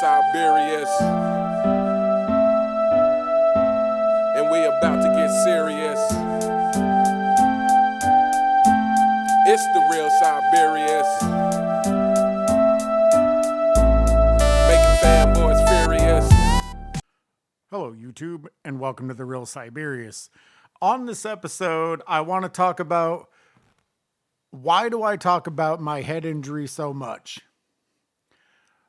Siberius, and we about to get serious. It's the real Siberius, making fanboys furious. Hello, YouTube, and welcome to The Real Siberius. On this episode, I want to talk about why do I talk about my head injury so much?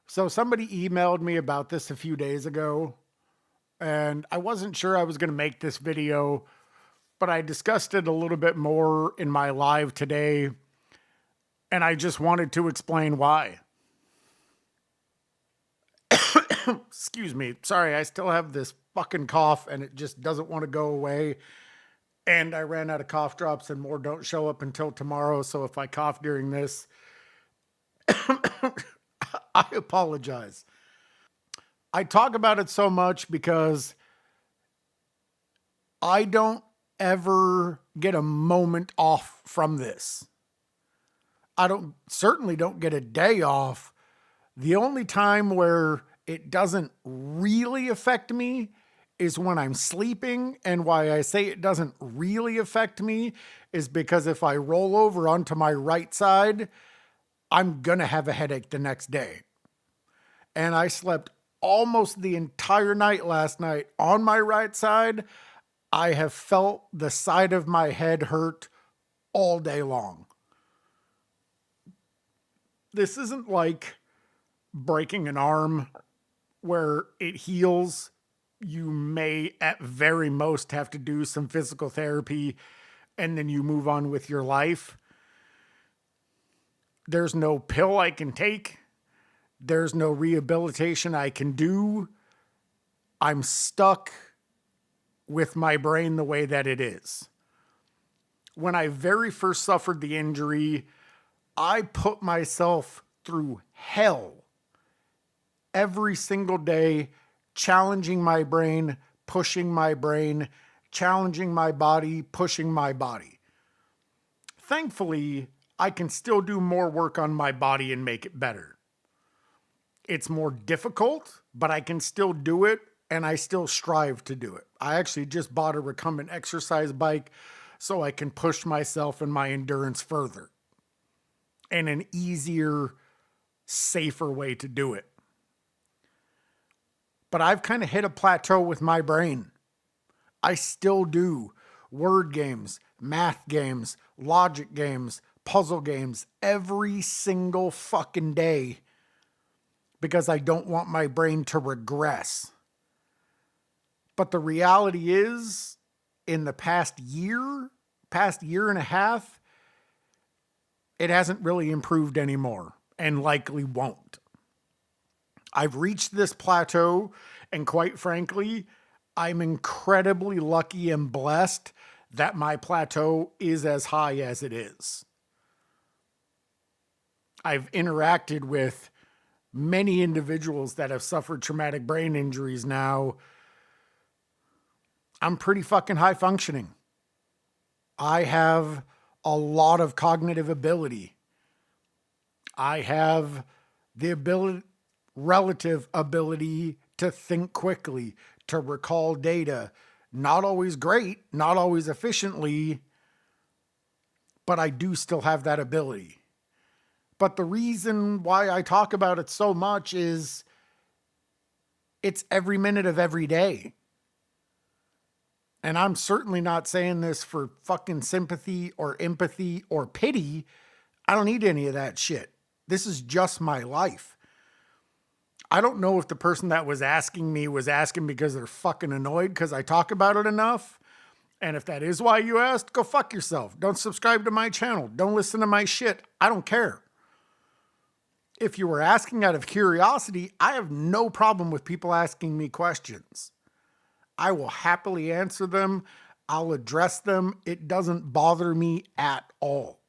So somebody emailed me about this a few days ago, and I wasn't sure I was going to make this video, but I discussed it a little bit more in my live today, and I just wanted to explain why. Excuse me. Sorry, I still have this fucking cough and it just doesn't want to go away. And I ran out of cough drops and more don't show up until tomorrow. So if I cough during this, I apologize. I talk about it so much because I don't ever get a moment off from this. I certainly don't get a day off. The only time where it doesn't really affect me is when I'm sleeping. And why I say it doesn't really affect me is because if I roll over onto my right side, I'm going to have a headache the next day. And I slept almost the entire night last night on my right side. I have felt the side of my head hurt all day long. This isn't like breaking an arm where it heals. You may at very most have to do some physical therapy and then you move on with your life. There's no pill I can take. There's no rehabilitation I can do. I'm stuck with my brain the way that it is. When I very first suffered the injury, I put myself through hell every single day, challenging my brain, pushing my brain, challenging my body, pushing my body. Thankfully, I can still do more work on my body and make it better. It's more difficult, but I can still do it, and I still strive to do it. I actually just bought a recumbent exercise bike so I can push myself and my endurance further. And an easier, safer way to do it. But I've kind of hit a plateau with my brain. I still do word games, math games, logic games, puzzle games every single fucking day because I don't want my brain to regress. But the reality is, in the past year and a half, it hasn't really improved anymore and likely won't. I've reached this plateau, and quite frankly, I'm incredibly lucky and blessed that my plateau is as high as it is. I've interacted with many individuals that have suffered traumatic brain injuries now. I'm pretty fucking high functioning. I have a lot of cognitive ability. I have the relative ability to think quickly, to recall data. Not always great, not always efficiently, but I do still have that ability. But the reason why I talk about it so much is it's every minute of every day. And I'm certainly not saying this for fucking sympathy or empathy or pity. I don't need any of that shit. This is just my life. I don't know if the person that was asking me was asking because they're fucking annoyed because I talk about it enough. And if that is why you asked, go fuck yourself. Don't subscribe to my channel. Don't listen to my shit. I don't care. If you were asking out of curiosity, I have no problem with people asking me questions. I will happily answer them. I'll address them. It doesn't bother me at all.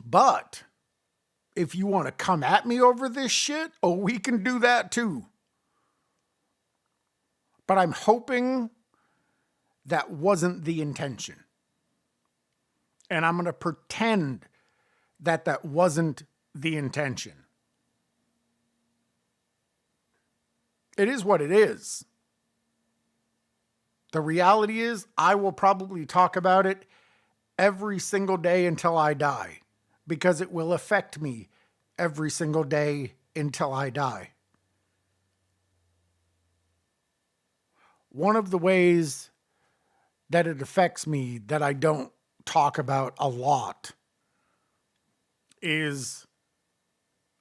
But if you want to come at me over this shit, oh, we can do that too. But I'm hoping that wasn't the intention. And I'm going to pretend that that wasn't the intention. It is what it is. The reality is, I will probably talk about it every single day until I die, because it will affect me every single day until I die. One of the ways that it affects me that I don't talk about a lot is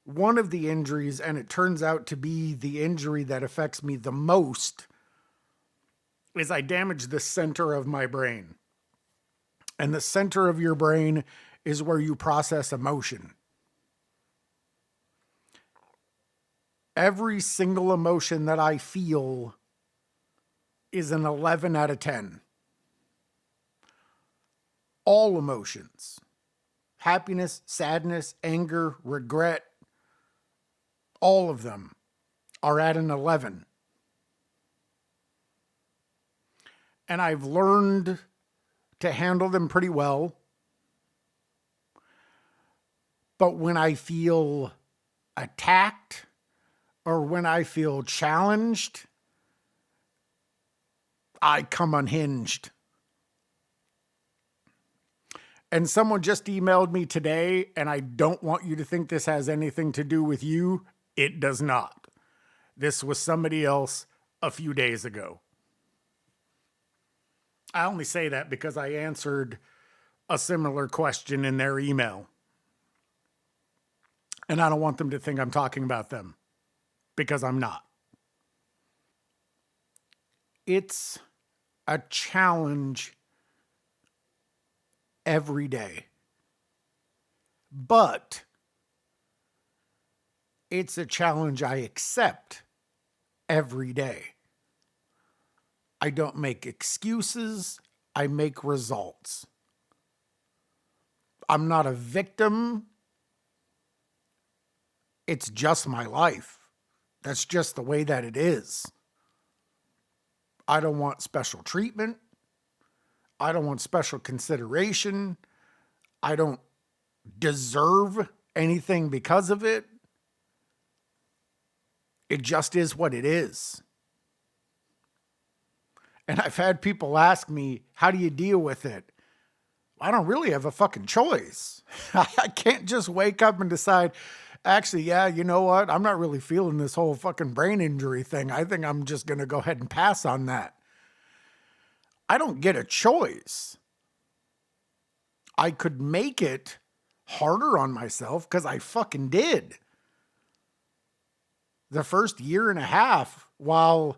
one of the injuries, and it turns out to be the injury that affects me the most, is I damaged the center of my brain. And the center of your brain is where you process emotion. Every single emotion that I feel is an 11 out of 10. All emotions. Happiness, sadness, anger, regret, all of them are at an 11. And I've learned to handle them pretty well. But when I feel attacked or when I feel challenged, I come unhinged. And someone just emailed me today, and I don't want you to think this has anything to do with you. It does not. This was somebody else a few days ago. I only say that because I answered a similar question in their email. And I don't want them to think I'm talking about them, because I'm not. It's a challenge every day. But it's a challenge I accept every day. I don't make excuses. I make results. I'm not a victim. It's just my life. That's just the way that it is. I don't want special treatment. I don't want special consideration. I don't deserve anything because of it. It just is what it is. And I've had people ask me, how do you deal with it? I don't really have a fucking choice. I can't just wake up and decide, actually, yeah, you know what? I'm not really feeling this whole fucking brain injury thing. I think I'm just going to go ahead and pass on that. I don't get a choice. I could make it harder on myself because I fucking did. The first year and a half, while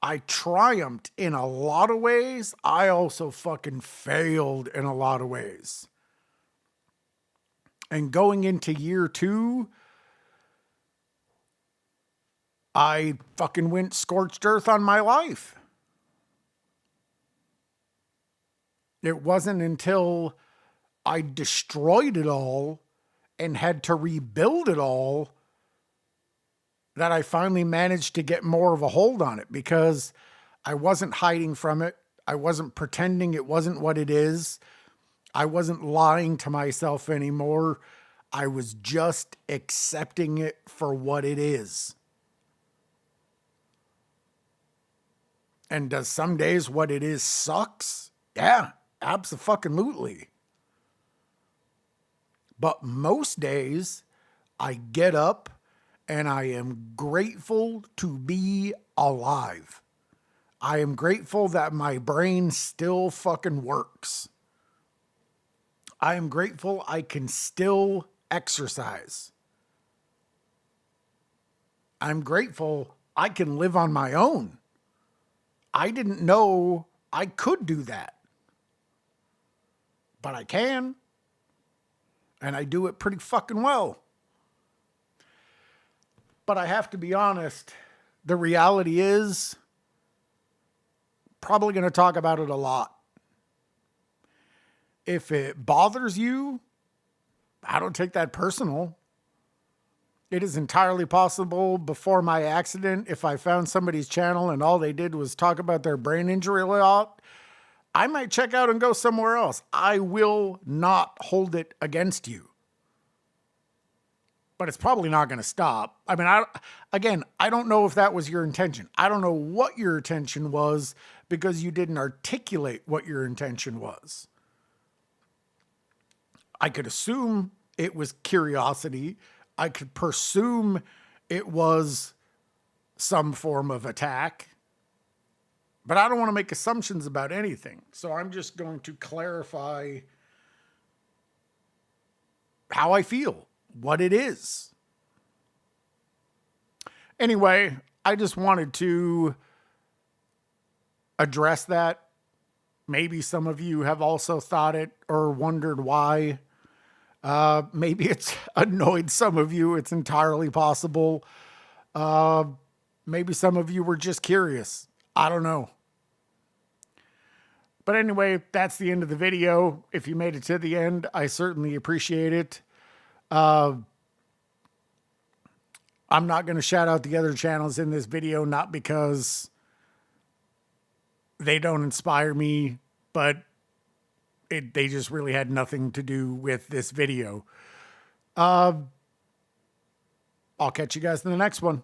I triumphed in a lot of ways, I also fucking failed in a lot of ways. And going into year 2, I fucking went scorched earth on my life. It wasn't until I destroyed it all and had to rebuild it all that I finally managed to get more of a hold on it, because I wasn't hiding from it. I wasn't pretending it wasn't what it is. I wasn't lying to myself anymore. I was just accepting it for what it is. And does some days what it is sucks? Yeah, abso-fucking-lutely. But most days I get up and I am grateful to be alive. I am grateful that my brain still fucking works. I am grateful I can still exercise. I'm grateful I can live on my own. I didn't know I could do that. But I can. And I do it pretty fucking well. But I have to be honest, the reality is, probably going to talk about it a lot. If it bothers you, I don't take that personal. It is entirely possible before my accident, if I found somebody's channel and all they did was talk about their brain injury a lot, I might check out and go somewhere else. I will not hold it against you. but it's probably not going to stop. I mean, I don't know if that was your intention. I don't know what your intention was because you didn't articulate what your intention was. I could assume it was curiosity. I could presume it was some form of attack. But I don't want to make assumptions about anything. So I'm just going to clarify how I feel, what it is. Anyway, I just wanted to address that. Maybe some of you have also thought it or wondered why. Maybe it's annoyed some of you. It's entirely possible. Maybe some of you were just curious. I don't know. But anyway, that's the end of the video. If you made it to the end, I certainly appreciate it. I'm not going to shout out the other channels in this video, not because they don't inspire me, but they just really had nothing to do with this video. I'll catch you guys in the next one.